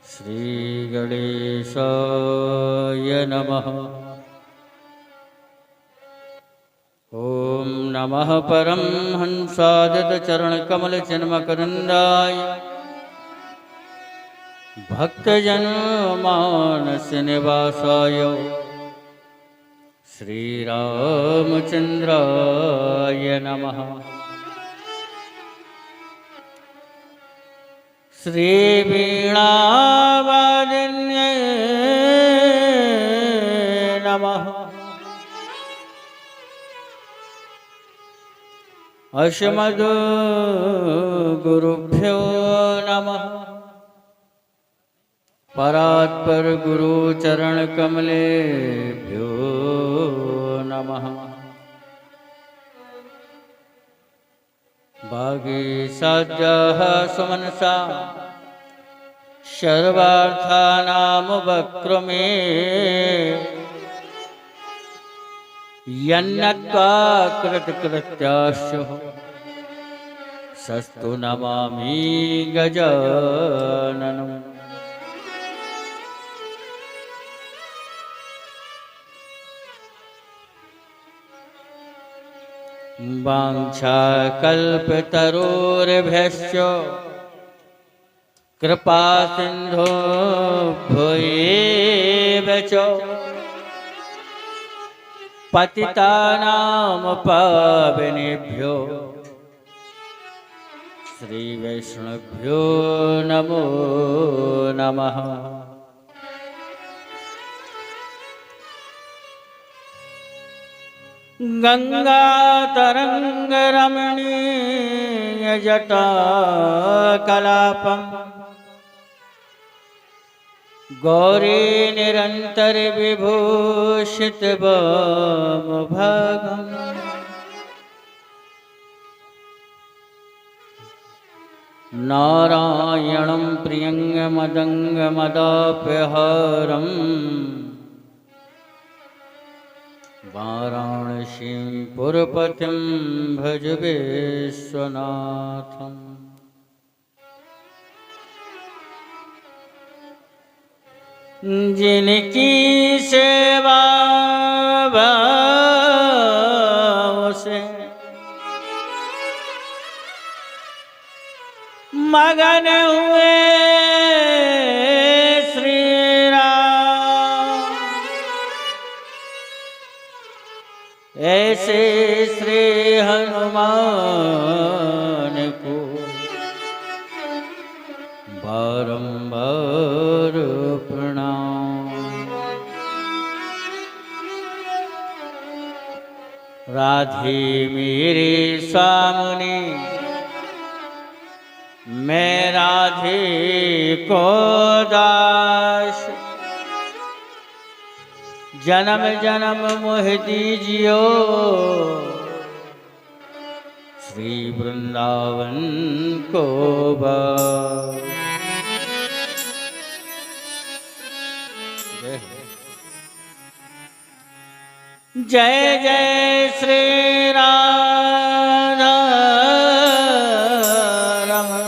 श्री गणेशाय नमः। ओम नमः परमहंसादत चरणकमल चिन्मकरंदाय भक्तजन मानस निवासाय श्री रामचंद्राय नमः। श्री वीणावादिन्ये नमः। अश्मद् गुरुभ्यो नमः। परात्पर गुरु चरण कमलेभ्यो नमः। भागीसाद्याः सुमनसा सर्वार्थानामुपक्रमे यन्नत्वा कृतकृत्याश्च सस्तु नमामि गजाननम्। वाञ्छाकल्पतरुर्भ्यश्च कृपा सिन्धुभ्यो एव च पतितानां पावनेभ्यो श्री वैष्णवेभ्यो नमो नमः। गंगा तरंग रमणीय जटा कलापम गौरी निरंतर विभूषित भागम नारायणं प्रियंगमदंगमदापहारम् वाराणसीं पुरपतिं भज विश्वनाथम्। जिनकी सेवा भाव से मगन हुए श्री राम, ऐसे श्री हनुमान को बारंबार प्रणाम। राधे मेरे सामने मैं राधे को दास, जन्म जन्म मोह दीजियो श्री वृंदावन को बास। जय जय श्री राधा रमण।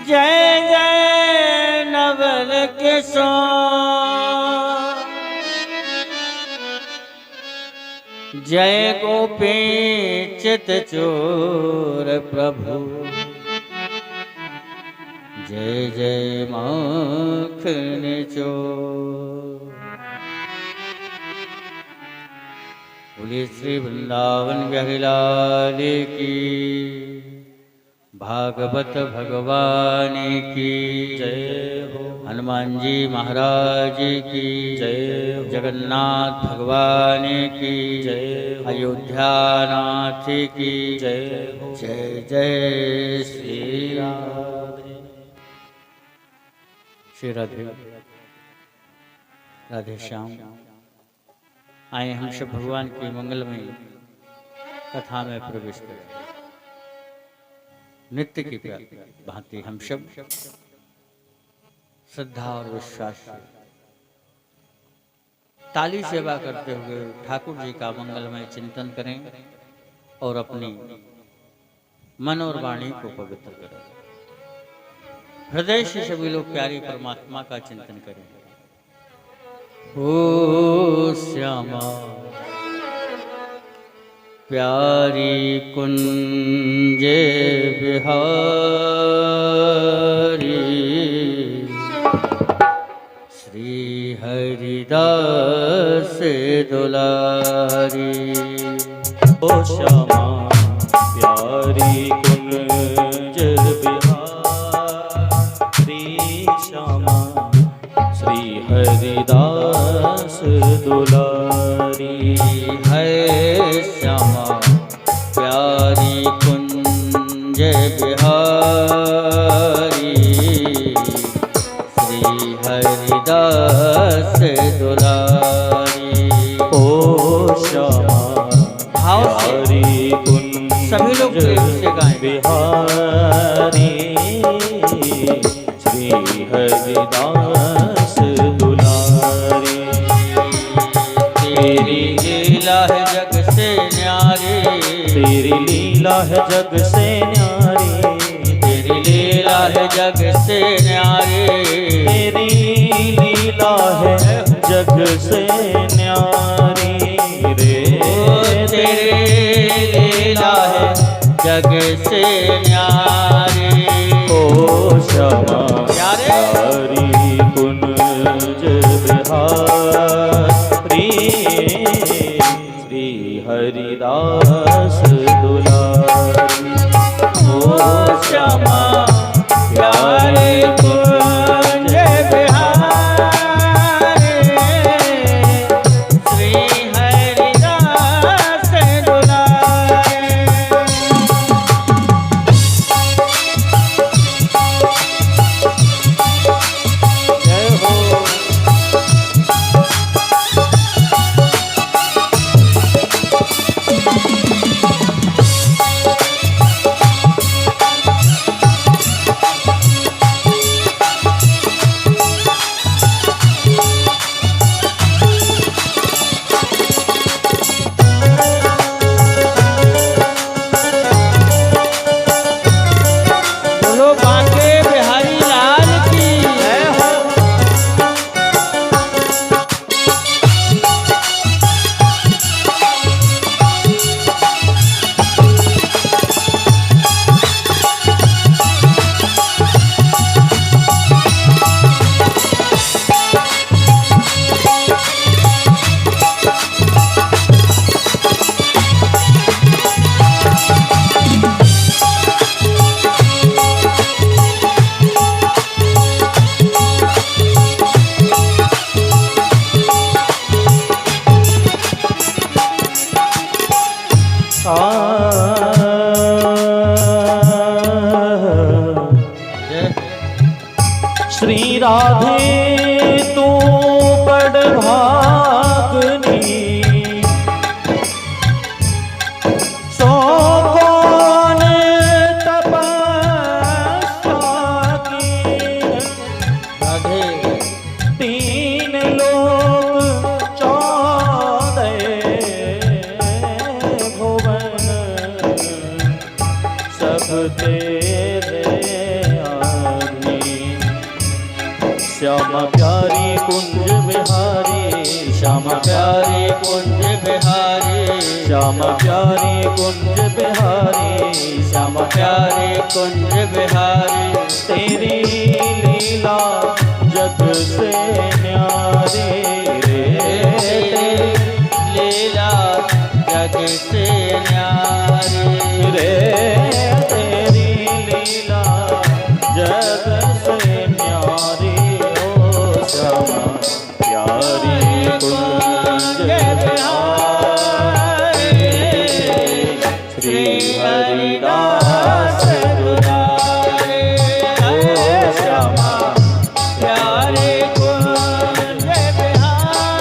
जय जय नवल किशोर, जय गोपी चित चोर प्रभु, जय जय माखन चोर। बोलिए श्री वृंदावन बिहारी लाल की, भागवत भगवान की जय हो। हनुमान जी महाराज की जय हो। जगन्नाथ भगवान की जय हो। अयोध्या नाथ की जय हो। जय जय श्री राम। श्री राधे राधे श्याम। आए हम सब भगवान की मंगलमय कथा में प्रवेश करें। नित्य की भांति हम सब श्रद्धा और विश्वास से ताली सेवा करते हुए ठाकुर जी का मंगलमय चिंतन करें और अपनी मन और वाणी को पवित्र करें। हृदय से सभी लोग प्यारे परमात्मा का चिंतन करें। ओ श्यामा प्यारी कुंज बिहारी, श्री हरिदास दुलारी। ओ श्यामा प्यारी कुंज बिहारी, श्यामा श्री हरिदास दुलारी। है श्यामा प्यारी कुंज बिहारी, श्री हरिदास दुलारी। ओ श्यामा प्यारी कुंज सभी लोग प्रेम से गाएं। बिहारी, श्री हरिदास दुलारी। तेरी लीला है जग से न्यारी, तेरी लीला है जग से न्यारी, तेरी लीला है जग से न्यारी, तेरी लीला है जग से न्यारी रे। तेरी लीला है जग से न्यारी। ओ श्यामा प्यारी कुंज बिहारी, श्री हरिदास दुलारी। ओ श्यामा प्यारे कुंज बिहारी, श्री हरिदास दुलारी। जय हो। बोलो बांके बिहारी लाल की जय हो। श्री राधे तू बड़ भागनी, सो कौन तपस्या की। राधे तीन लोक 14 भुवन, सब तेरे आदमी। श्यामा प्यारी कुंज बिहारी, श्यामा प्यारी कुंज बिहारी, श्यामा प्यारी कुंज बिहारी, श्यामा प्यारी कुंज बिहारी। तेरी लीला जग से न्यारी रे। तेरी लीला जग से न्यारी रे तेरी लीला जग से न्यारी। ओ श्यामा प्यारी कुंज बिहारी, श्री हरिदास दुलारी। ओ श्यामा प्यारी कुंज बिहारी,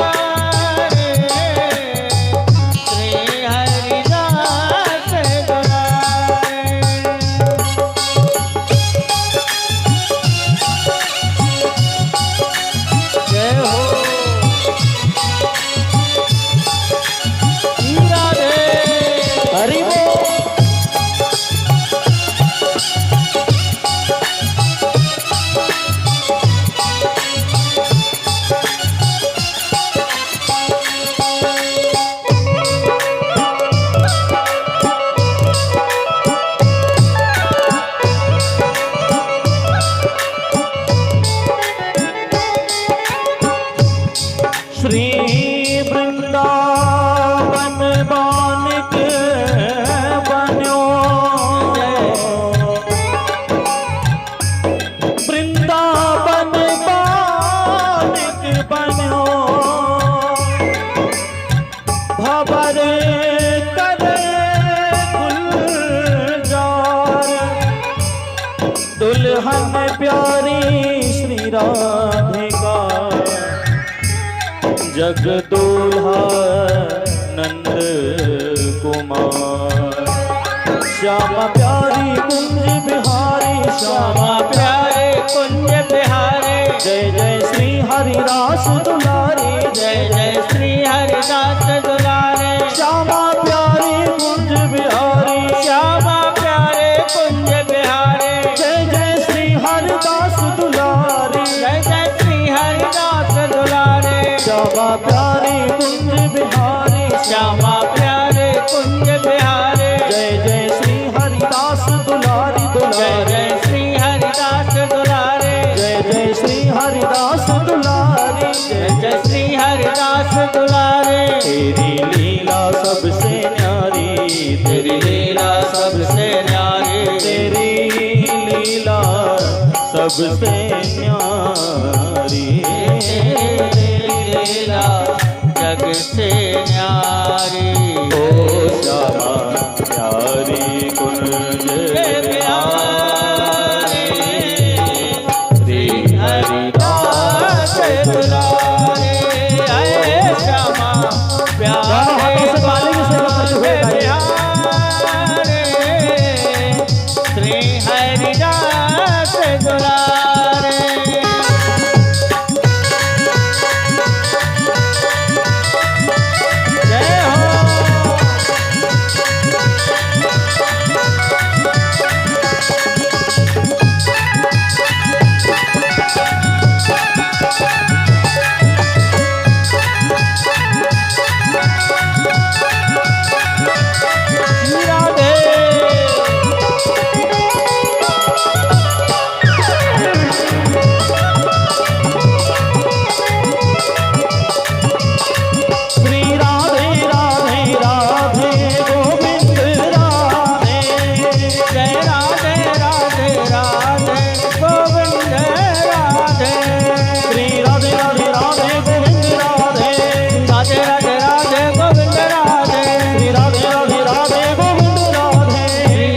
श्री हरिदास दुलारी। दुल्हन प्यारी श्री राधिका जग दूल्हा नंद कुमार श्यामा प्यारी कुंज बिहारी श्यामा प्यारे कुंज बिहारे जय जय श्री हरिदास दुलारी जय जय श्री हरिदास दुलारे श्यामा प्यारी कुंज बिहारी श्यामा प्यारे कुंज बिहारे जय जय श्री हरिदास दुलारी जय जय श्री हरिदास दुलारे श्यामा प्यारी कुंज बिहारी श्यामा प्यारे कुंज बिहारे जय जय श्री हरिदास दुलारी जय दुलारी जय श्री हरिदास दुलारे जय जय श्री हरिदास दुलारी जय जय श्री हरिदास दुलारे तेरी लीला सबसे न्यारी तेरी लीला सबसे न्यारी तेरी लीला सबसे न्यारी लीला जग से न्यारी ओ श्यामा प्यारी कुंज बिहारी श्री हरिदास दुलारे आए श्यामा प्यारे बिहारे श्री हरिदास दुलारे जय हो श्री राधे राधे राधे गोविंद राधे जय राधे राधे राधे गोविंद राधे श्री राधे राधे राधे गोविंद राधे राधे राधे राधे गोविंद राधे श्री राधे राधे राधे गोविंद राधे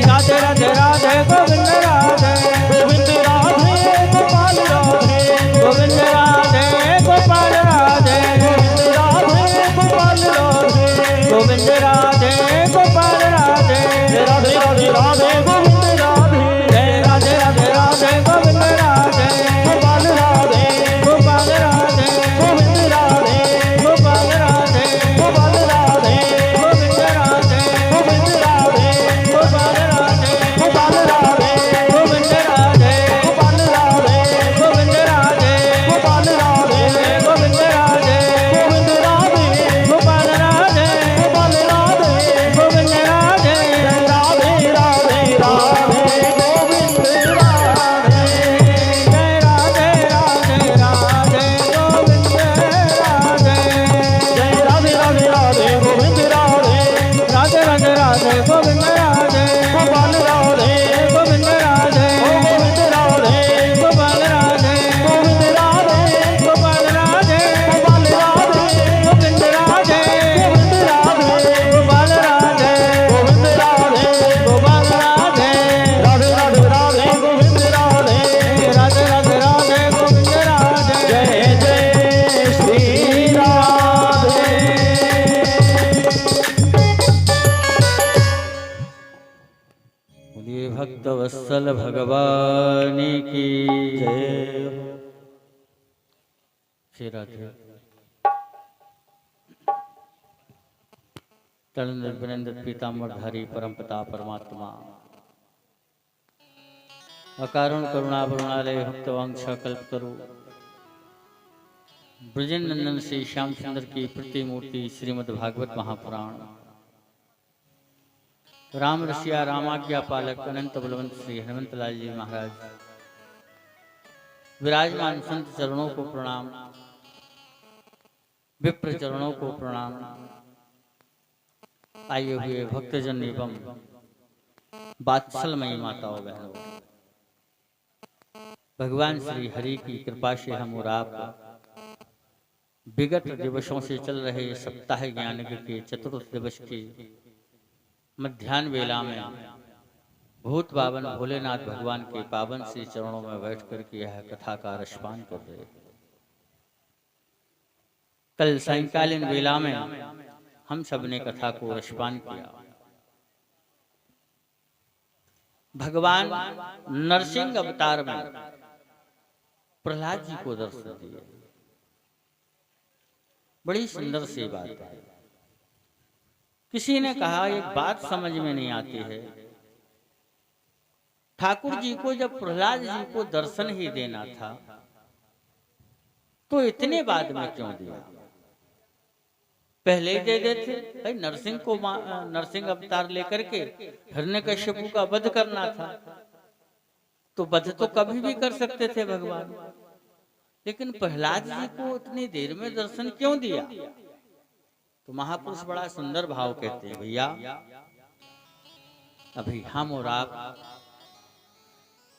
राधे राधे राधे गोविंद राधे गोविंद राधे गोपाल राधे गोविंद राधे गोपाल राधे गोविंद राधे गोपाल राधे गोविंद राधे गोपाल राधे राधे राधे राधे गोविंद राधे जय राधे राधे राधे गोविंद राधे गोपाल राधे गोपाल राधे गोविंद राधे गोपाल राधे गोपाल राधे गोविंद राधे गोविंद राधे गोपाल राधे गोपाल राधे गोविंद राधे गोपाल राधे गोविंद राधे गोपाल राधे गोविंद राधे गोविंद राधे गोपाल राधे गोपाल राधे गोविंद राधे राधे राधे राधे गोविंद राधे जय राधे राधे राधे गोविंद राधे जय राधे राधे राधे गोविंद राधे राधे राधे राधे गोविंद राधे गोपाल राधे गोविंद राधे गोविंद राधे गोपाल राधे गोविंद राधे गोपाल राधे गोपाल राधे गोविंद राधे गोविंद राधे गोपाल राधे गोविंद राधे गोपाल राधे राधे राधे राधे गोविंद राधे राधे राधे राधे गोविंद राधे जय जय श्री राधे बोलिए भक्त वत्सल भगवान की जय श्री राधे तरुण वीरेंद्र पीताम्बरधारी परमपिता परमात्मा अकारुण करुणा वरुणालय भक्तवंश कल्पतरु ब्रजनंदन श्री श्याम सुंदर की प्रतिमूर्ति श्रीमद् भागवत महापुराण राम रसिया रामाज्ञा पालक अनंत बलवंत श्री हनुमंत लाल जी महाराज विराजमान संत चरणों को प्रणाम, विप्र चरणों को प्रणाम। आए हुए भक्तजन एवं बात्सलमयी माताओं बहनों, भगवान श्री हरि की कृपा से हम और आप विगत दिवसों से चल रहे सप्ताह ज्ञान के चतुर्थ दिवस की मध्याह्न वेला में भूत पावन भोलेनाथ भगवान के पावन श्री चरणों में बैठ करके यह कथा का रसपान कर रहे थे। कल सायंकालीन वेला में हम सब ने कथा को रसपान किया। भगवान नरसिंह अवतार में प्रहलाद जी को दर्शन दिए। बड़ी सुंदर सी बात है। किसी ने कहा एक बात समझ में नहीं आती है, ठाकुर जी को जब प्रहलाद जी को दर्शन ही देना था तो इतने बाद में क्यों दिया? पहले ही दे देते। भाई नरसिंह को नरसिंह अवतार लेकर के हिरण्यकश्यप का वध करना था तो वध तो कभी भी कर सकते थे भगवान, लेकिन प्रहलाद जी को इतनी देर में दर्शन क्यों दिया? तो महापुरुष बड़ा सुंदर भाव कहते हैं, भैया अभी हम और आप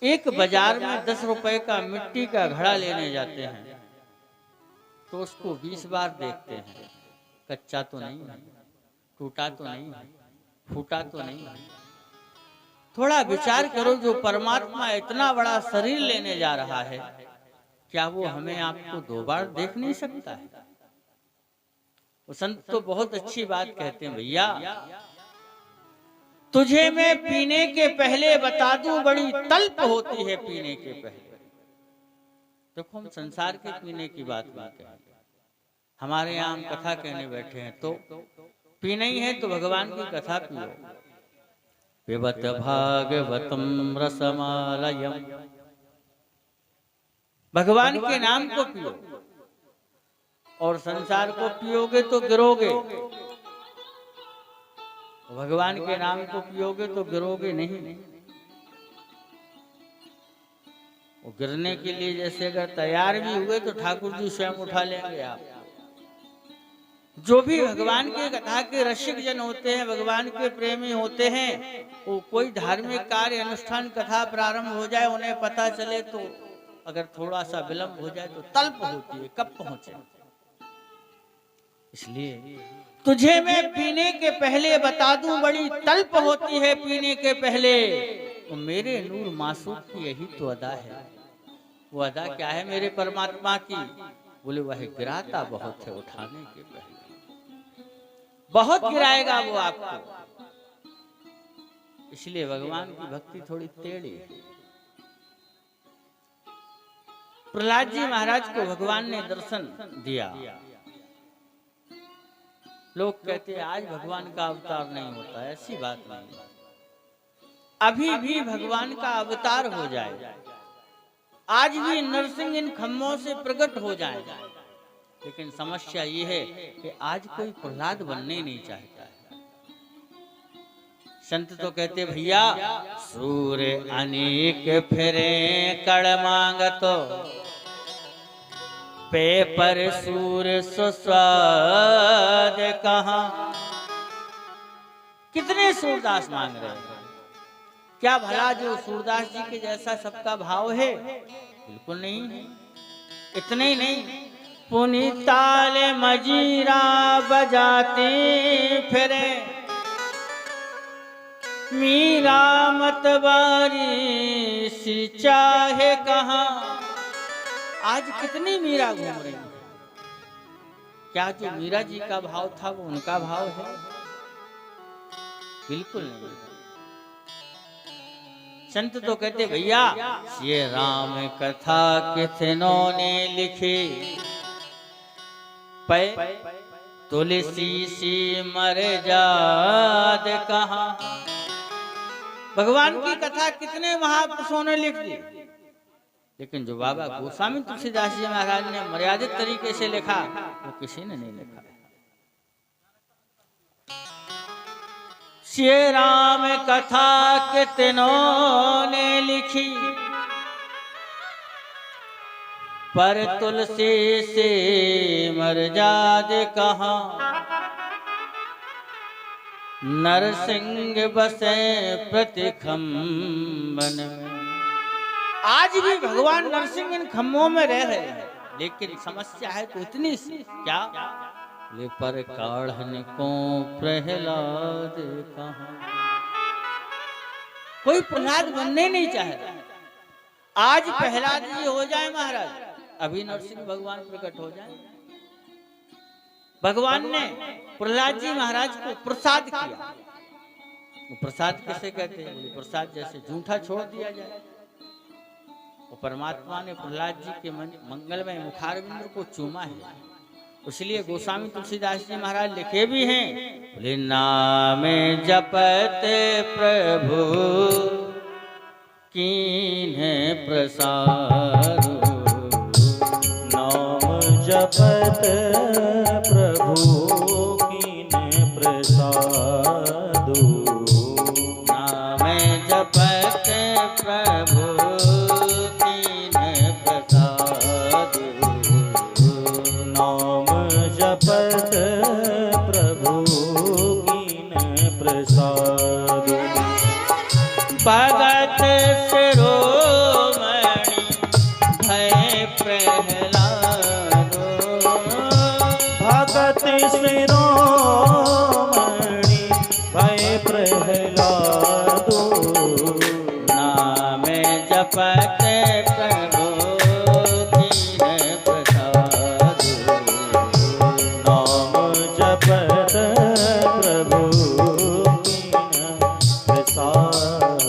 एक बाजार में 10 रुपए का मिट्टी का घड़ा लेने जाते हैं तो उसको 20 बार देखते हैं, कच्चा तो नहीं है, टूटा तो नहीं है, फूटा तो नहीं है। थोड़ा विचार करो, जो परमात्मा इतना बड़ा शरीर लेने जा रहा है, क्या वो हमें आपको 2 बार देख नहीं सकता है? वो संत तो बहुत अच्छी बात कहते हैं, भैया तुझे मैं पीने के पहले बता दूं, बड़ी तल्प होती है पीने के पहले। देखो हम संसार के पीने की बात करते हैं, हमारे यहाँ हम कथा कहने बैठे हैं तो पीना ही है तो भगवान की कथा पियो। पिबत भागवतम रसमालयम, भगवान के नाम को पियो। और संसार को पियोगे तो गिरोगे, भगवान के नाम को पियोगे तो गिरोगे नहीं। वो गिरने के लिए जैसे अगर तैयार भी हुए तो ठाकुर जी स्वयं उठा लेंगे आप। जो भी भगवान के कथा के रसिक जन होते हैं, भगवान के प्रेमी होते हैं, वो कोई धार्मिक कार्य अनुष्ठान कथा प्रारंभ हो जाए, उन्हें पता चले तो अगर थोड़ा सा विलंब हो जाए तो तल्प होती है, कब पहुंचे। इसलिए तुझे मैं पीने के पहले बता दूं, बड़ी तल्प होती है पीने के पहले। तो मेरे नूर मासूम की यही तो अदा है। वो अदा क्या है मेरे परमात्मा की? बोले वह गिराता बहुत है उठाने के पहले, बहुत गिराएगा वो आपको। इसलिए भगवान की भक्ति थोड़ी टेढ़ी है। प्रहलाद जी महाराज को भगवान ने दर्शन दिया। लोग कहते हैं आज भगवान का अवतार नहीं होता, ऐसी बात नहीं। अभी भी भगवान का अवतार हो जाए, आज भी नरसिंह इन खम्भों से प्रकट हो जाए, लेकिन समस्या ये है कि आज कोई प्रहलाद बनने नहीं चाहता है। संत तो कहते भैया सूर्य अनेक फिरे कड़ मांगतो, पेपर सूर्य सुस्वाद कहाँ। कितने सूरदास मांग रहे हैं, क्या भला जो सूरदास जी के जैसा सबका भाव है? बिल्कुल नहीं है। इतने ही नहीं, पुनीताल मजीरा बजाते फिरे, मीरा मतवारी सी चाहे कहाँ। आज कितनी मीरा घूम रही है, क्या जो मीरा जी का भाव था वो उनका भाव है? बिल्कुल नहीं। संत तो कहते भैया ये राम कथा कितनों ने लिखी, पे तुलसी सी मर जाद कहाँ। भगवान की कथा कितने महापुरुषों ने लिख दी, लेकिन जो बाबा गोस्वामी तुलसीदास जी महाराज ने मर्यादित तरीके से लिखा वो किसी ने नहीं लिखा। श्री राम कथा कितनों ने लिखी, पर तुलसी से मर्याद कहाँ। नरसिंह बसे प्रतिखंबन में। आज भी भगवान नरसिंह इन खम्भों में रह रहे हैं, लेकिन समस्या है तो इतनी सी, क्या ले पर काढ़न को प्रहलाद कहाँ। कोई प्रहलाद बनने नहीं चाहे। आज प्रहलाद जी हो जाए महाराज, अभी नरसिंह भगवान प्रकट हो जाए। भगवान ने प्रहलाद जी महाराज को प्रसाद किया। वो प्रसाद किसे कहते हैं? प्रसाद जैसे जूठा छोड़ दिया जाए। वो परमात्मा ने प्रहलाद जी के मंगलमय मुखारविंद को चूमा है। इसलिए गोस्वामी तुलसीदास जी महाराज लिखे भी हैं, बोले नाम जपत प्रभु कीन्हे प्रसाद, नाम जपत प्रभु कीन्हे प्रसाद, नाम जपत प्रभु कीन्हे प्रसाद, नाम जपत प्रभु कीन्हे प्रसाद, भगत शिरोमणि भय प्रहलाद, भगत शिरोमणि भय प्रहलाद, नाम जपत प्रभु कीन्हे प्रसाद, नाम जपत प्रभु कीन्हे प्रसाद।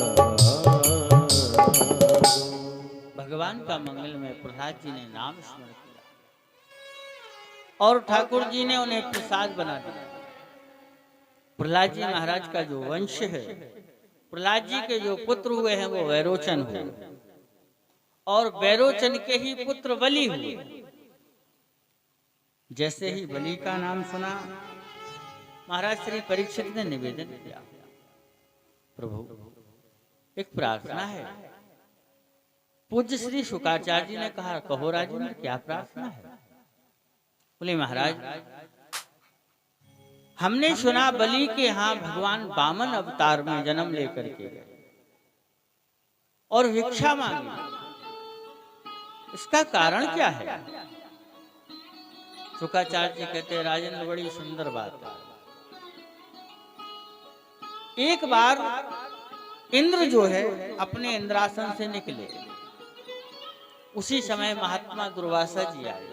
भगवान का मंगल में प्रहलाद जी ने नाम स्मरण किया और ठाकुर जी ने उन्हें प्रसाद बना दिया। प्रहलाद जी महाराज का जो वंश है, प्रहलाद जी के जो पुत्र हुए हैं वो वैरोचन हुए और वैरोचन के ही पुत्र बलि हुए। जैसे ही बलि का नाम सुना, महाराज श्री परीक्षित ने निवेदन किया, प्रभु एक प्रार्थना है। पूज्य श्री शुकाचार्य जी ने कहा, कहो राजेंद्र क्या प्रार्थना है? बोले महाराज, हमने सुना बलि के यहाँ भगवान वामन अवतार में जन्म लेकर के गए और भिक्षा मांगी, इसका कारण क्या है? शुकाचार्य जी कहते हैं, राजेंद्र बड़ी सुंदर बात है। एक बार इंद्र जो है अपने इंद्रासन से निकले, उसी समय महात्मा दुर्वासा जी आए।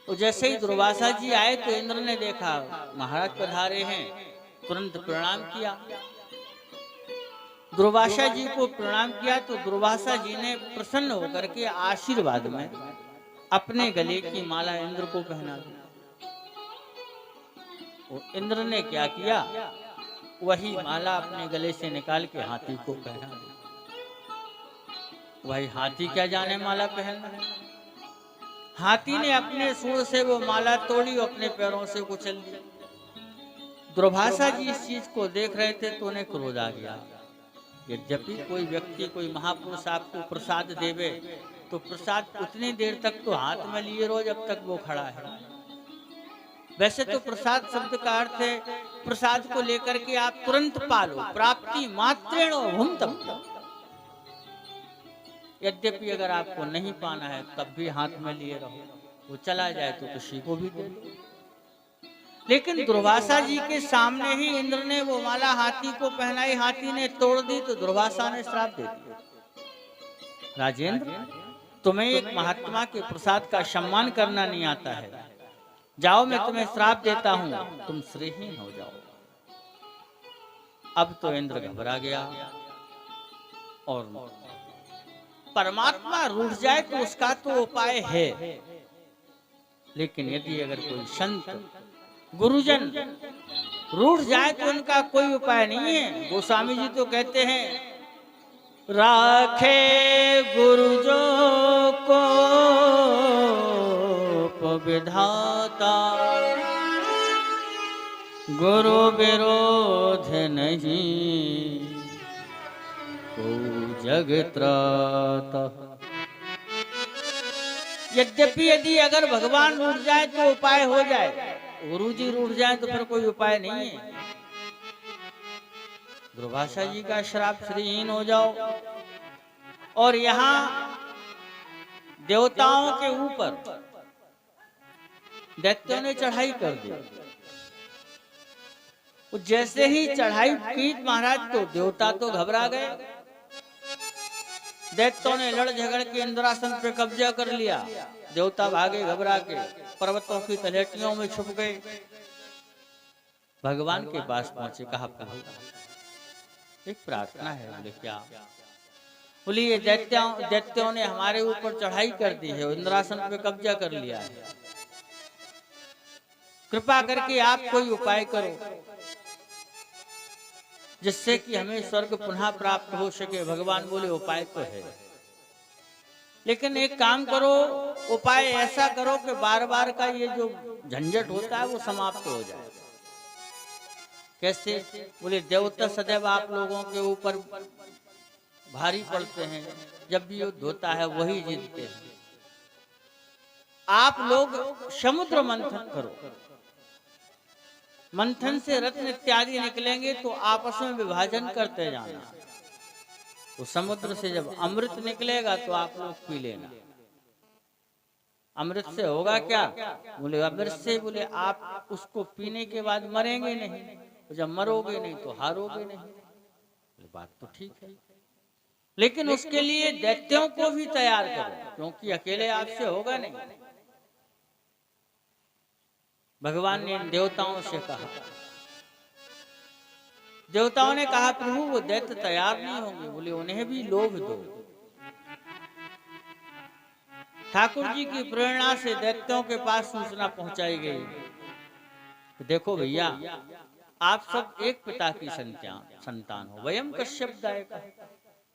तो जैसे ही दुर्वासा जी आए तो इंद्र ने देखा महाराज पधारे हैं, तुरंत प्रणाम किया। दुर्वासा जी को प्रणाम किया तो दुर्वासा जी ने प्रसन्न होकर के आशीर्वाद में अपने गले की माला इंद्र को पहना दी। इंद्र ने क्या किया, वही माला अपने गले से निकाल के हाथी को पहना दी। वही हाथी क्या जाने माला पहनना। हाथी ने अपने सूंड से वो माला तोड़ी और अपने पैरों से कुचल दी। दुर्वासा जी इस चीज को देख रहे थे तो उन्हें क्रोध आ गया। यद्यपि कोई व्यक्ति, कोई महापुरुष आपको प्रसाद देवे तो प्रसाद उतनी देर तक तो हाथ में लिए रहो जब तक वो खड़ा है। वैसे तो प्रसाद शब्द का अर्थ है प्रसाद को लेकर के आप तुरंत पालो, प्राप्ति मात्रेण भुंक्तम। यद्यपि अगर आपको नहीं पाना है तब भी हाथ में लिए रहो, वो चला जाए तो किसी को भी दे। लेकिन दुर्वासा जी के सामने ही इंद्र ने वो माला हाथी को पहनाई, हाथी ने तोड़ दी तो दुर्वासा ने श्राप दे दिया, राजेंद्र तुम्हें एक महात्मा के प्रसाद का सम्मान करना नहीं आता है, जाओ मैं तुम्हें श्राप देता हूं, तुम श्रीहीन हो जाओ। अब तो इंद्र घबरा गया और परमात्मा रूठ जाए तो उसका तो उपाय है, लेकिन यदि अगर कोई संत गुरुजन रूठ जाए तो उनका कोई उपाय नहीं है। गोस्वामी जी तो कहते हैं, राखे गुरुजो को विधाता, गुरु विरोध नहीं को जग त्राता। यद्यपि यदि अगर भगवान रूठ जाए तो उपाय हो जाए, गुरु जी रूठ जाए तो फिर कोई उपाय नहीं है। दुर्वासा जी का श्राप श्रीहीन हो जाओ। और यहाँ देवताओं के ऊपर दैत्यों ने चढ़ाई कर दी। वो जैसे ही चढ़ाई की महाराज तो देवता तो घबरा गए। दैत्यों ने लड़ झगड़ के इंद्रासन पे कब्जा कर लिया। देवता भागे घबरा के, पर्वतों की तलहटियों में छुप गए। भगवान के पास पहुंचे, कहा प्रभु एक प्रार्थना है। बोले क्या? बोले ये दैत्यों ने हमारे ऊपर चढ़ाई कर दी है, इंद्रासन पे कब्जा कर लिया है, कृपा करके आप कोई उपाय करो जिससे कि हमें स्वर्ग पुनः प्राप्त हो सके। भगवान बोले उपाय तो है, लेकिन एक काम करो, उपाय ऐसा करो कि बार बार का ये जो झंझट होता है वो समाप्त हो जाए। कैसे? बोले देवता सदैव आप लोगों के ऊपर भारी पड़ते हैं, जब भी युद्ध होता है वही जीतते हैं। आप लोग समुद्र मंथन करो, मंथन से रत्न इत्यादि निकलेंगे तो आपस में विभाजन करते जाना। तो समुद्र से जब अमृत निकलेगा तो आप लोग पी लेना। अमृत से होगा क्या? बोले अमृत से, बोले आप उसको पीने के बाद मरेंगे नहीं, तो जब मरोगे नहीं तो हारोगे नहीं। बोले बात तो ठीक है, लेकिन उसके लिए दैत्यों को भी तैयार करो, क्योंकि अकेले आपसे होगा नहीं। भगवान ने देवताओं से कहा। देवताओं ने कहा प्रभु वो दैत्य तैयार नहीं होंगे। बोले उन्हें भी लोभ दो। ठाकुर जी की प्रेरणा से दैत्यों के पास सूचना पहुंचाई गई। तो देखो भैया, आप सब एक पिता की संतान हो। वयम कश्यप दायक,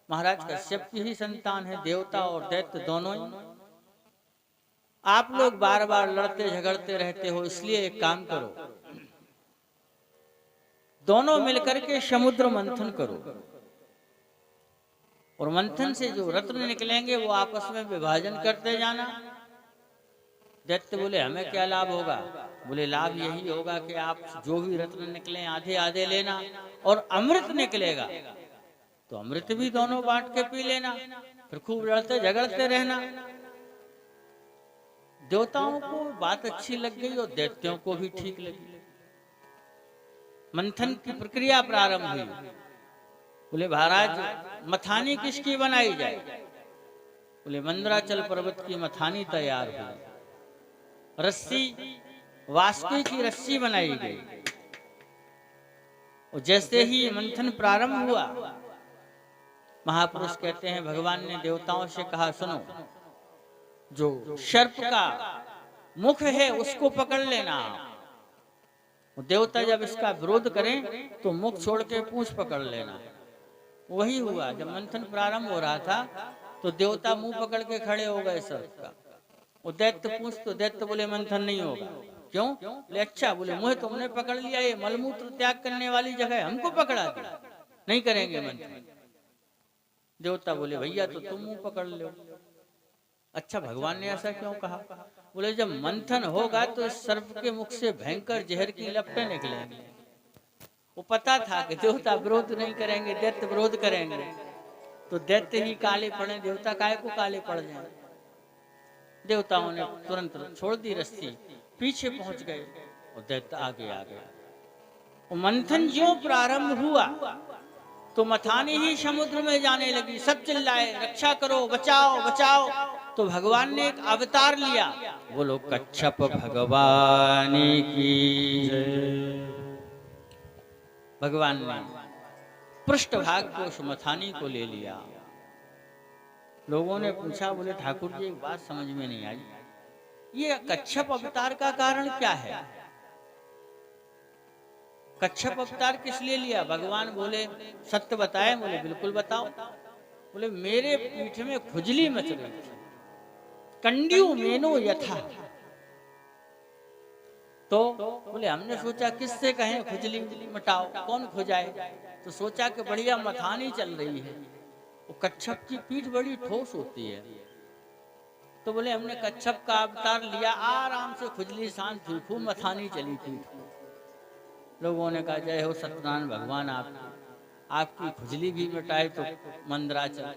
महाराज कश्यप की ही संतान है। देवता और दैत्य दोनों ही। आप लोग बार बार लड़ते झगड़ते रहते हो, इसलिए एक काम करो, दोनों मिलकर के समुद्र मंथन करो, और मंथन से जो रत्न निकलेंगे वो आपस में विभाजन करते जाना। दैत्य बोले हमें क्या लाभ होगा? बोले लाभ यही होगा कि आप जो भी रत्न निकले आधे आधे लेना, और अमृत निकलेगा तो अमृत भी दोनों बांट के पी लेना, फिर खूब लड़ते झगड़ते रहना। देवताओं को बात अच्छी लग गई और दैत्यों को भी ठीक लगी। मंथन की प्रक्रिया प्रारंभ हुई। बोले महाराज मथानी किसकी बनाई जाए? बोले मंदराचल पर्वत की मथानी तैयार हुई। रस्सी वासुकी की रस्सी बनाई गई, और जैसे ही मंथन प्रारंभ हुआ, महापुरुष कहते हैं भगवान ने देवताओं से कहा सुनो, जो सर्प का मुख है उसको पकड़ लेना। देवता जब इसका विरोध करें तो मुख छोड़ के पूंछ पकड़ लेना। वही हुआ। जब मंथन प्रारंभ हो रहा था तो देवता मुंह पकड़ के खड़े हो गए सर्प का। वो दैत्य पूछ, तो दैत्य बोले मंथन नहीं होगा। क्यों? बोले अच्छा, बोले मुझे तुमने पकड़ लिया, ये मलमूत्र त्याग करने वाली जगह हमको पकड़ा दिया, नहीं करेंगे मंथन। देवता बोले भैया तो तुम मुंह पकड़ लो। अच्छा भगवान ने ऐसा क्यों कहा? बोले जब मंथन होगा तो इस सर्प के मुख से भयंकर जहर की लपटें निकलेंगी। वो पता था कि देवता विरोध नहीं करेंगे, दैत्य विरोध करेंगे, तो दैत्य ही काले पड़े, देवता काहे को काले पड़ जाए। देवताओं ने तुरंत छोड़ दी रस्सी, पीछे पहुंच गए और दैत्य आगे आ गया। मंथन जो प्रारंभ हुआ तो मथानी ही समुद्र में जाने लगी। सब चिल्लाए रक्षा करो, बचाओ बचाओ। तो भगवान ने एक अवतार लिया। बोलो कच्छप भगवान की जय। भगवान ने पृष्ठभाग को उस मथानी को ले लिया। लोगों ने पूछा, बोले ठाकुर जी एक बात समझ में नहीं आई, ये कच्छप अवतार का कारण क्या है? कच्छप अवतार किस लिए लिया? भगवान बोले सत्य बताए? बोले बिल्कुल बताओ। बोले मेरे पीठ में खुजली मच रही थी, कंड्यू मेनो यथा। तो बोले हमने सोचा किससे कहें खुजली मटाओ, कौन खुजाए? तो सोचा कि बढ़िया मथानी चल रही है, वो कच्छप की पीठ बड़ी ठोस होती है। तो बोले हमने कच्छप का अवतार लिया, आराम से खुजली शांत हुई, खूब मथानी चली पीठ। लोगों ने कहा जय हो सत्यनारायण भगवान, आपकी खुजली भी मिटाए तो मंदराचल।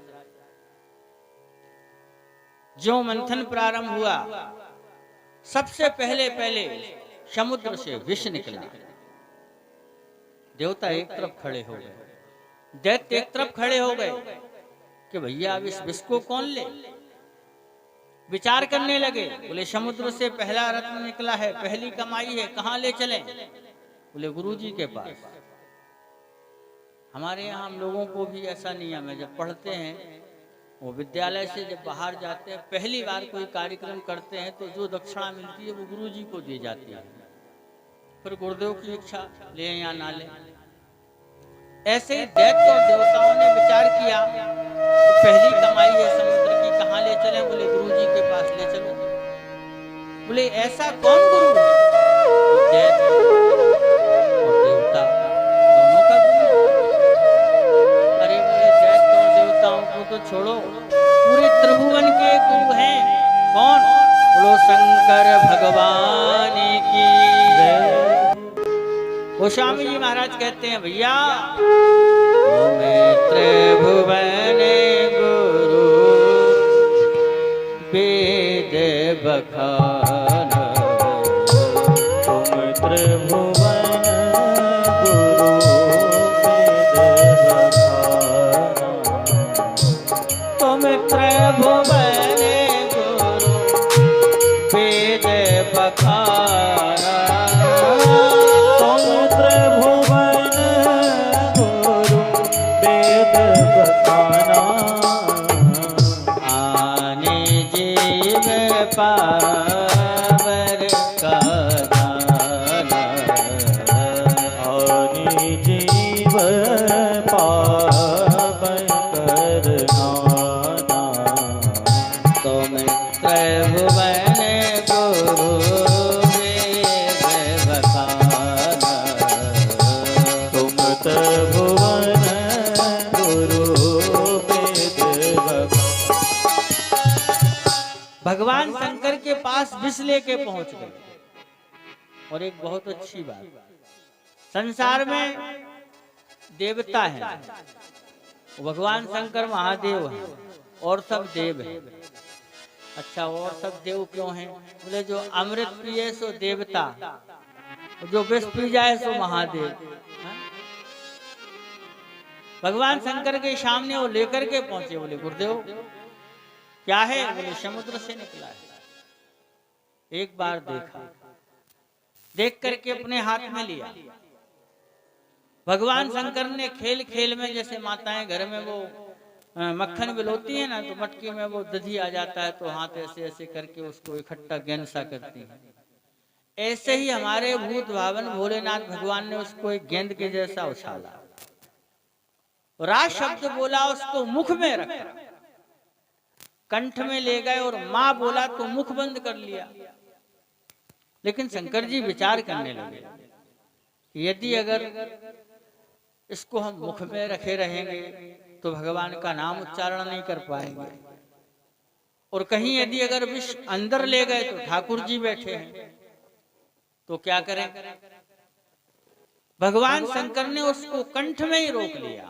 जो मंथन प्रारंभ हुआ, सबसे पहले समुद्र से विष निकला। देवता एक तरफ खड़े हो गए, दैत्य एक तरफ खड़े हो गए कि भैया अब इस विष को कौन ले। विचार करने लगे, बोले समुद्र से पहला रत्न निकला है, पहली कमाई है, कहाँ ले चलें? बोले गुरुजी के पास। हमारे यहाँ हम लोगों को भी ऐसा नियम है, जब पढ़ते हैं वो विद्यालय से जब बाहर जाते हैं, पहली बार कोई कार्यक्रम करते हैं तो जो दक्षिणा मिलती है वो गुरुजी को दी जाती है, फिर गुरुदेव की इच्छा ले या ना ले। ऐसे ही दैत्य और देवताओं ने विचार किया तो पहली कमाई है समुद्र की, कहाँ ले चले? बोले गुरुजी के पास ले चलो। बोले ऐसा कौन गुरु है? दैत्य और देवता दोनों का गुरु। अरे बोले दैत्य और देवताओं को तो छोड़ो, पूरे त्रिभुवन के गुरु हैं। कौन? बोलो शंकर भगवान की जय। गोस्वामी जी महाराज कहते हैं भैया त्रिभुवन गुरु वेद बखान, तुम त्रिभुवन गुरु वेद बखान, तुम त्रिभुवन गुरु वेद बखान, तुम त्रिभुवन गुरु वेद बखाना, आने जीव पावर का दाना, आनि जीव पावन करनाना, तुम त्रिभुवन गुरु वेद बखान, तुम त्रिभुवन गुरु वेद बखाना। भगवान शंकर के पास विष लेके पहुंच गए। और एक बहुत अच्छी बात, संसार में देवता है, भगवान शंकर महादेव है और सब देव है। अच्छा, और सब देव क्यों हैं? बोले जो अमृत पिए सो देवता, जो विष पी जाए सो महादेव। हाँ? भगवान शंकर के सामने वो लेकर के पहुंचे। बोले गुरुदेव क्या है? बोले समुद्र से निकला है। एक बार देखा, देख करके अपने हाथ में लिया। भगवान शंकर ने खेल खेल में, जैसे माताएं घर में वो मक्खन बिलोती है ना, तो मटकी में वो दधी आ जाता है तो हाथ ऐसे ऐसे करके उसको इकट्ठा गेंद सा करती है। ऐसे ही हमारे भूत भावन भोलेनाथ भगवान ने उसको एक गेंद के जैसा उछाला, राज शब्द बोला, उसको मुख में रखा, कंठ में ले गए और मां बोला तो मुख बंद कर लिया। लेकिन शंकर जी विचार करने लगे, यदि अगर इसको हम मुख में रखे रहेंगे तो भगवान का नाम उच्चारण नहीं कर पाएंगे, और कहीं यदि अगर विष अंदर ले गए तो ठाकुर जी बैठे हैं तो क्या करें? भगवान शंकर ने उसको कंठ में ही रोक लिया।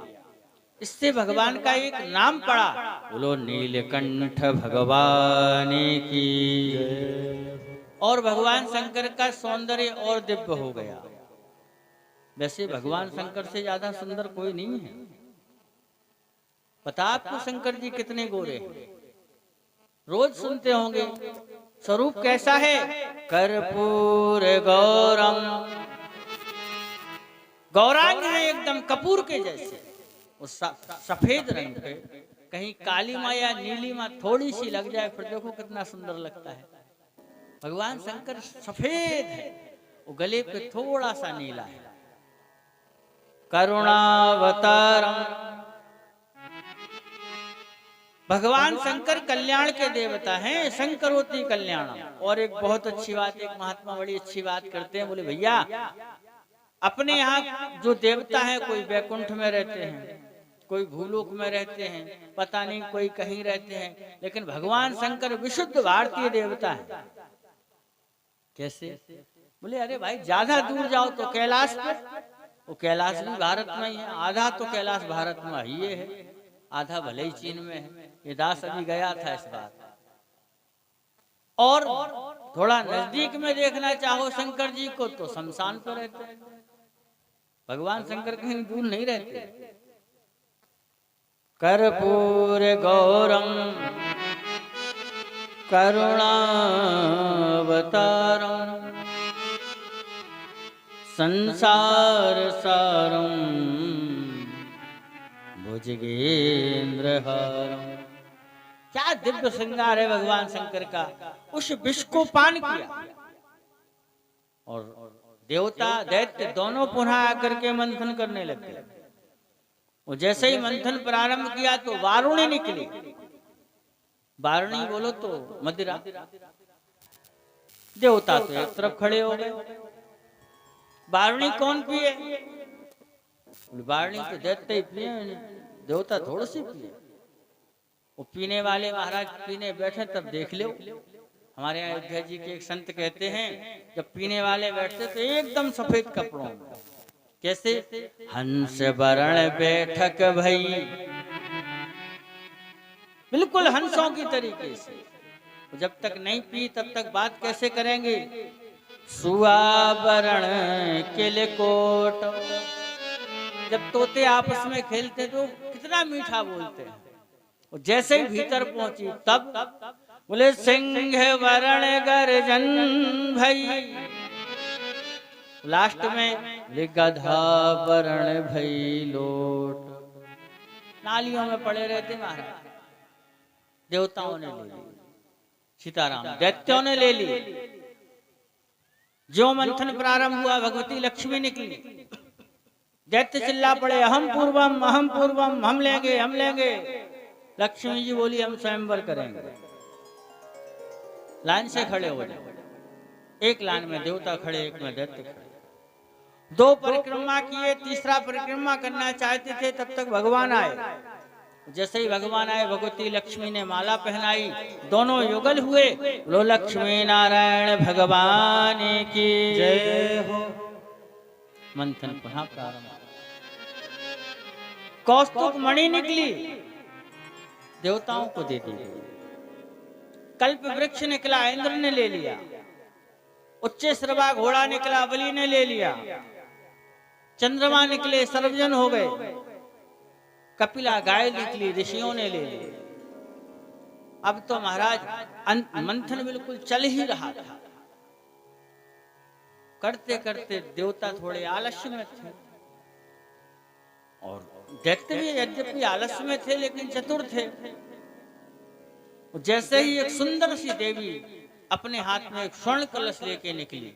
इससे भगवान का एक नाम पड़ा, बोलो नीलकंठ भगवान की जय। और भगवान शंकर का सौंदर्य और दिव्य हो गया। वैसे भगवान शंकर से ज्यादा सुंदर कोई नहीं है। पता आपको शंकर जी कितने गोरे हैं? रोज सुनते होंगे। स्वरूप कैसा है? कर्पूर गौरम, गौरांग है एकदम कपूर के जैसे, सफेद रंग पे, कहीं काली माँ या नीली माँ थोड़ी सी लग जाए फिर देखो कितना सुंदर लगता है। भगवान शंकर सफेद है, वो गले पे थोड़ा सा नीला है। करुणावतारम, भगवान शंकर कल्याण के देवता हैं, शंकरोति कल्याणम। और एक बहुत अच्छी बात, एक महात्मा बड़ी अच्छी बात करते हैं, बोले भैया अपने यहाँ जो देवता है, कोई वैकुंठ में रहते हैं, कोई भूलोक में रहते हैं, पता नहीं कोई कहीं रहते हैं, लेकिन भगवान शंकर विशुद्ध भारतीय देवता है। कैसे? बोले अरे भाई ज्यादा दूर जाओ तो कैलाश पर, वो कैलाश भी भारत में ही है, आधा तो कैलाश भारत में ही है, आधा भले ही चीन में है। ये दास अभी गया था इस बात। और थोड़ा नजदीक में देखना चाहो शंकर जी को तो शमशान पर रहते हैं। भगवान शंकर कहीं दूर नहीं रहते। कर्पूर गौरम करुणावतारम संसार सारम भुजगेंद्रहारम। क्या दिव्य श्रृंगार है भगवान शंकर का। उस विष को पान किया और देवता दैत्य दोनों पुनः आकर के मंथन करने लगे। वो जैसे ही मंथन प्रारंभ किया तो वारुणी निकली। वारुणी बोलो तो मदिरा। देवता तो एक तरफ खड़े हो गए। वारुणी कौन पिए? वारुणी तो दैत्य ही पिए, देवता थोड़ी सी पिए। वो पीने वाले महाराज पीने बैठे तब देख लो। हमारे यहाँ अयोध्या जी के एक संत कहते हैं जब पीने वाले बैठते तो एकदम सफेद कपड़ों में, कैसे हंस वरण बैठक भई, बिल्कुल हंसों की तरीके से। जब तक नहीं पी तब तक बात कैसे करेंगे? सुआवरण किलकोट। जब तोते आपस में खेलते तो कितना मीठा बोलते हैं। जैसे ही भीतर पहुंची तब बोले सिंह वरण गर्जन भई। लास्ट में गधा वरण भई लोट। नालियों में पड़े रहते महाराज। देवताओं ने ले ली, सीताराम दैत्यों ने ले ली। जो मंथन प्रारंभ हुआ भगवती लक्ष्मी निकली। दैत्य चिल्ला पड़े अहम पूर्वम, हम लेंगे, हम लेंगे। लक्ष्मी जी बोली हम स्वयंवर करेंगे। लाइन से खड़े हो जाओ। एक लाइन में देवता खड़े, एक में दैत्य खड़े। दो परिक्रमा किए, तीसरा परिक्रमा करना चाहते थे तब तक भगवान आए। जैसे ही भगवान आए भगवती लक्ष्मी ने माला पहनाई, दोनों युगल हुए। लो लक्ष्मी नारायण भगवान की जय हो। मंथन पुनः प्रारंभ। कौस्तुभ मणि निकली, देवताओं को दे दी। कल्प वृक्ष निकला, इंद्र ने ले लिया। उच्च श्रवा घोड़ा निकला, बलि ने ले लिया। चंद्रमा निकले, सर्वजन हो गए। कपिला गाय निकली, ऋषियों ने ले ली। अब तो महाराज मंथन बिल्कुल चल ही रहा था। करते करते देवता थोड़े आलस्य में थे और दैत्य भी यद्यपि आलस्य में थे लेकिन चतुर थे। जैसे ही एक सुंदर सी देवी अपने हाथ में एक स्वर्ण कलश लेके निकली,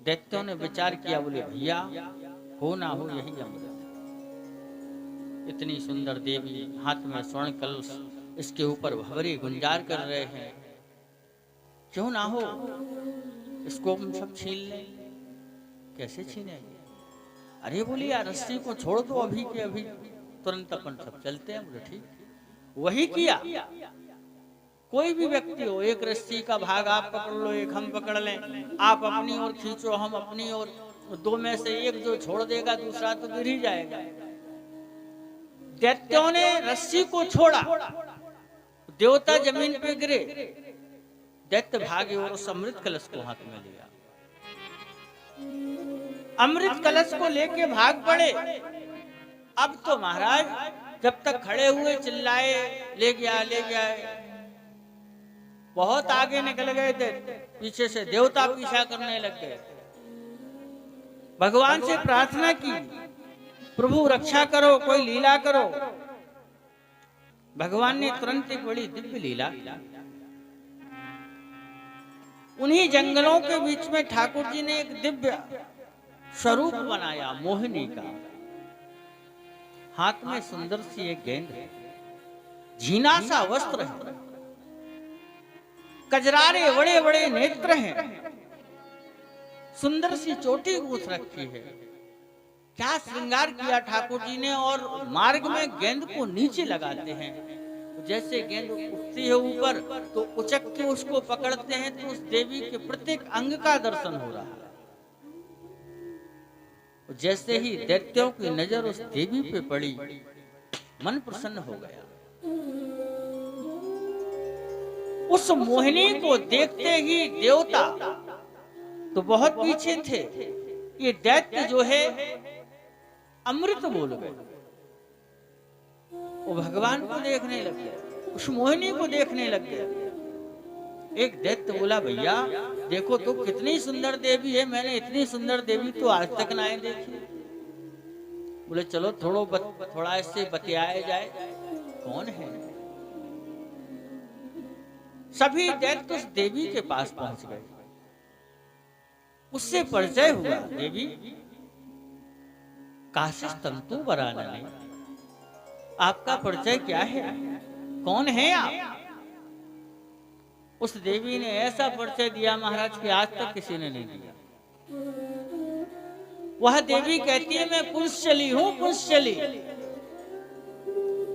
दैत्यों ने विचार किया, बोले भैया हो ना हो यही अमृत। इतनी सुंदर देवी हाथ में स्वर्ण कलश, इसके ऊपर भंवरी गुंजार कर रहे हैं, क्यों ना हो इसको हम सब छीन लें। कैसे छीनेंगे? अरे बोली यार रस्सी को छोड़ दो अभी के अभी, तुरंत अपन सब चलते हैं। बोले ठीक। वही किया। कोई भी व्यक्ति हो, एक रस्सी का भाग आप पकड़ लो, एक हम पकड़ लें। आप अपनी ओर खींचो, हम अपनी ओर। दो में से एक जो छोड़ देगा दूसरा तो गिर ही जाएगा। दैत्यों ने रस्सी को छोड़ा, देवता जमीन पे गिरे। दैत्य भागे और उस अमृत कलश को हाथ में लिया। अमृत कलश को लेके भाग पड़े। अब तो महाराज जब तक खड़े हुए चिल्लाए ले गया, ले गया। बहुत आगे निकल गए थे, पीछे से देवता पीछा करने लग गए। भगवान से प्रार्थना की, प्रभु रक्षा करो, कोई लीला करो। भगवान ने तुरंत एक बड़ी दिव्य लीला। उन्हीं जंगलों के बीच में ठाकुर जी ने एक दिव्य स्वरूप बनाया मोहिनी का। हाथ में सुंदर सी एक गेंद है, झीना सा वस्त्र है, कजरारे बड़े बड़े नेत्र हैं, सुंदर सी चोटी गूंथ रखी है। क्या श्रृंगार किया ठाकुर जी ने। और मार्ग में गेंद को नीचे लगाते हैं, जैसे गेंद उठती है ऊपर तो उचक के उसको पकड़ते हैं तो उस देवी के प्रत्येक अंग का दर्शन हो रहा है। जैसे ही दैत्यों की नजर उस देवी पे पड़ी, मन प्रसन्न हो गया। उस मोहिनी को देखते ही देवता तो बहुत पीछे थे, ये दैत्य जो है अमृत बोल गए, वो भगवान को देखने लग गया, उस मोहिनी को देखने लग गया। एक दैत्य बोला, भैया देखो तो कितनी सुंदर देवी है, मैंने इतनी सुंदर देवी तो आज तक ना देखी। बोले चलो थोड़ा इससे बतियाया जाए, कौन है। सभी दैत्य उस देवी के पास पहुंच गए, उससे परिचय हुआ। देवी काशिश तंतु बरानने, आपका परिचय क्या है, कौन है आप। उस देवी ने ऐसा परिचय दिया महाराज कि आज तक किसी ने नहीं दिया। वह देवी कहती है, मैं पुंसचली हूं, पुंसचली।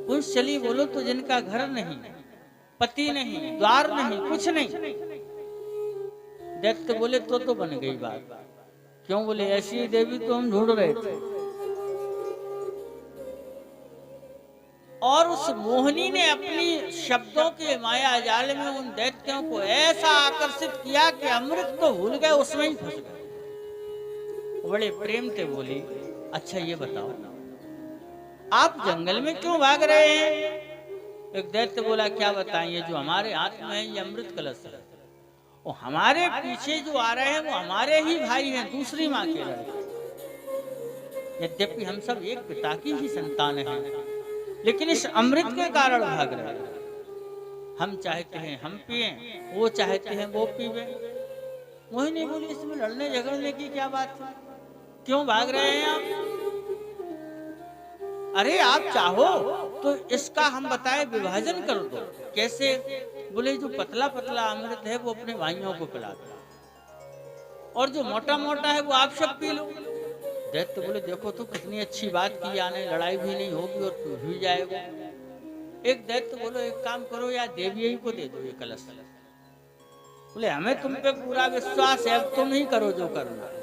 पुंसचली बोलो तो जिनका घर नहीं, पति नहीं, द्वार नहीं, कुछ नहीं। दैत्य बोले तो बन गई बात। क्यों? बोले ऐसी देवी तो हम ढूंढ रहे थे। और उस मोहिनी ने अपनी शब्दों के माया जाल में उन दैत्यों को ऐसा आकर्षित किया कि अमृत तो भूल गए, उसमें ही फंस गए। बड़े प्रेम से बोली, अच्छा ये बताओ आप जंगल में क्यों भाग रहे हैं। एक दैत्य बोला, क्या बताएं, ये जो हमारे हाथ में है ये अमृत कलश है, और हमारे पीछे जो आ रहे हैं वो हमारे ही भाई हैं, दूसरी माँ के लड़के। यद्यपि हम सब एक पिता की ही संतान हैं, लेकिन इस अमृत के कारण भाग रहे हैं। हम चाहते हैं हम पिए, वो चाहते हैं वो पीवे। मोहिनी बोली, इसमें लड़ने झगड़ने की क्या बात है, क्यों भाग रहे हैं आप। अरे आप चाहो तो इसका हम बताए विभाजन कर दो। कैसे? बोले जो पतला पतला अमृत है वो अपने भाइयों को पिला दो, और जो मोटा मोटा है वो आप सब पी लो। दैत्य बोले, देखो तो कितनी अच्छी बात की, यानी लड़ाई भी नहीं होगी और पी भी जाएगा। एक दैत्य बोलो, एक काम करो या देवी को दे दो ये कलश। बोले, हमें तुम पे पूरा विश्वास है, अब तुम ही करो जो करना।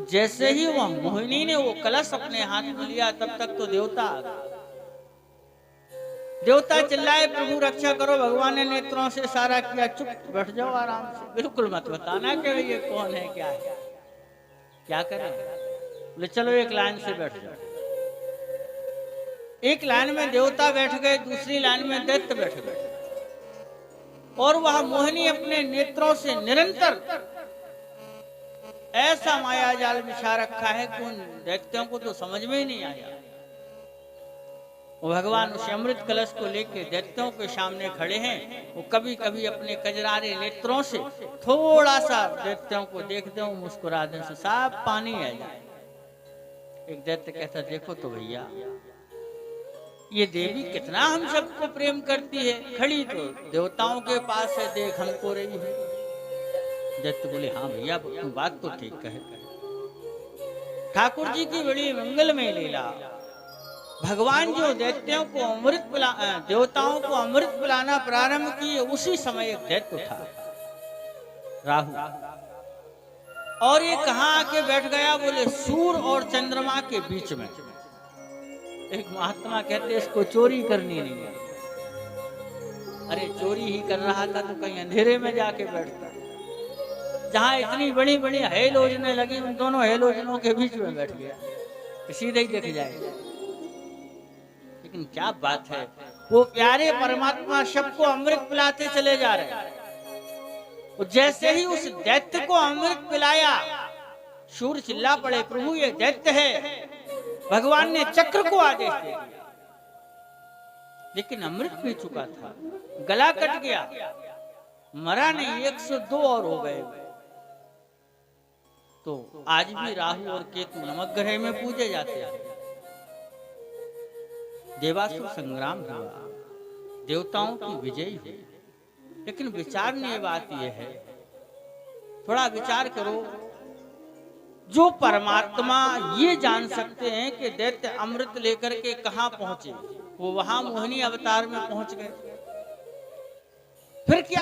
जैसे ही वह मोहिनी ने वो कलश अपने हाथ में लिया, तब तक तो देवता आ गए। देवता चिल्लाए, प्रभु रक्षा करो। भगवान ने नेत्रों से इशारा किया, चुप बैठ जाओ आराम से, बिल्कुल मत बताना कि ये कौन है, क्या है, क्या करें। बोले चलो एक लाइन से बैठ जाओ। एक लाइन में देवता बैठ गए, दूसरी लाइन में दैत्य बैठ गए, और वह मोहिनी अपने नेत्रों से निरंतर ऐसा माया जाल बिछा रखा है कि उन दैत्यों को तो समझ में ही नहीं आया। वो भगवान उस अमृत कलश को लेके दैत्यों के सामने खड़े हैं। वो कभी कभी अपने कजरारे नेत्रों से थोड़ा सा दैत्यों को देखते हो, मुस्कुरा दे, साफ पानी आ जाए। एक दैत्य कहता, देखो तो भैया ये देवी कितना हम सबको प्रेम करती है, खड़ी तो देवताओं के पास है, देख हमको रही है। दैत्य बोले, हाँ भैया तुम बात तो ठीक कहे। ठाकुर जी की बड़ी मंगलमय लीला। भगवान जो दैत्यों को अमृत देवताओं को अमृत पिलाना प्रारंभ किए, उसी समय एक दैत्य उठा, राहु, और ये कहाँ आके बैठ गया। बोले सूर्य और चंद्रमा के बीच में। एक महात्मा कहते इसको चोरी करनी नहीं है। अरे चोरी ही कर रहा था तो कहीं अंधेरे में जाके बैठता, जहां इतनी बड़ी बड़ी हेलोजने लगी, उन दोनों हेलोजनों के बीच में बैठ गया, सीधे ही देख जाएगा। लेकिन क्या बात है, वो प्यारे परमात्मा सबको अमृत पिलाते चले जा रहे हैं। जैसे ही उस दैत्य को अमृत पिलाया, सूर्य चिल्ला पड़े, प्रभु ये दैत्य है। भगवान ने चक्र को आदेश दे दिया, लेकिन अमृत पी चुका था, गला कट गया, मरा नहीं, 102 और हो गए। तो आज भी राहु और केतु नमक ग्रह में पूजे जाते हैं। देवासुर संग्राम हुआ, देवताओं की विजय हुई, लेकिन विचारनीय बात यह है, थोड़ा विचार करो, जो परमात्मा ये जान सकते हैं कि दैत्य अमृत लेकर के कहां पहुंचे, वो वहां मोहिनी अवतार में पहुंच गए, फिर क्या